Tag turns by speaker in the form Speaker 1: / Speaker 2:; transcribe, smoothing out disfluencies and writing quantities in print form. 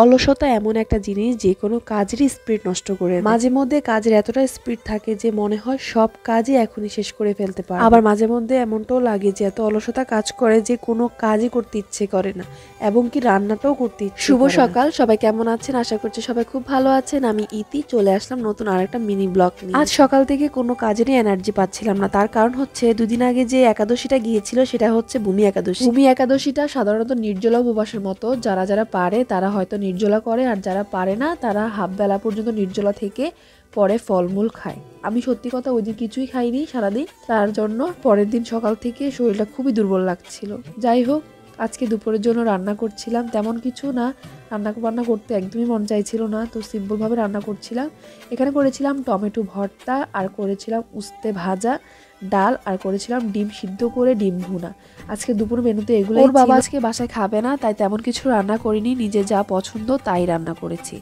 Speaker 1: অলসতা এমন একটা জিনিস যে কোনো কাজেরই স্পিড নষ্ট করে। মাঝে মধ্যে কাজের এতটা স্পিড থাকে যে মনে হয় সব কাজই এখনই শেষ করে ফেলতে পারে। আবার মাঝে মধ্যে এমনটাও লাগে যে এত অলসতা কাজ করে যে কোনো কাজই করতে ইচ্ছে করে না, এবং কি রান্নাটাও করতে ইচ্ছে করে না। শুভ সকাল, সবাই কেমন আছেন? আশা করছি সবাই খুব ভালো আছেন। আমি ইতি চলে আসলাম নতুন আরেকটা মিনি ব্লগ নিয়ে। আজ সকাল থেকে কোনো কাজেরই এনার্জি পাচ্ছিলাম না। তার কারণ হচ্ছে দুদিন আগে যে একাদশীটা গিয়েছিল সেটা হচ্ছে ভূমি একাদশী। ভূমি একাদশীটা সাধারণত নির্জলা উপবাসের মতো, যারা পারে তারা হয়তো নির্জলা করে, আর যারা পারে না তারা হাফ বেলা পর্যন্ত নির্জলা থেকে পরে ফলমূল খায়। আমি সত্যি কথা ওই দিন কিছুই খাইনি সারাদিন, তার জন্য পরের দিন সকাল থেকে শরীরটা খুবই দুর্বল লাগছিল। যাই হোক, আজকে দুপুরের জন্য রান্না করছিলাম, তেমন কিছু না, রান্না করতে একদমই মন চাইছিল না, তো সিম্পলভাবে রান্না করছিলাম। এখানে করেছিলাম টমেটো ভর্তা, আর করেছিলাম উস্তে ভাজা, ডাল, আর করেছিলাম ডিম সিদ্ধ করে ডিম ভুনা। আজকে দুপুর মেনুতে এগুলো। ওর বাবা আজকে বাসায় খাবে না, তাই তেমন কিছু রান্না করিনি, নিজে যা পছন্দ তাই রান্না করেছি।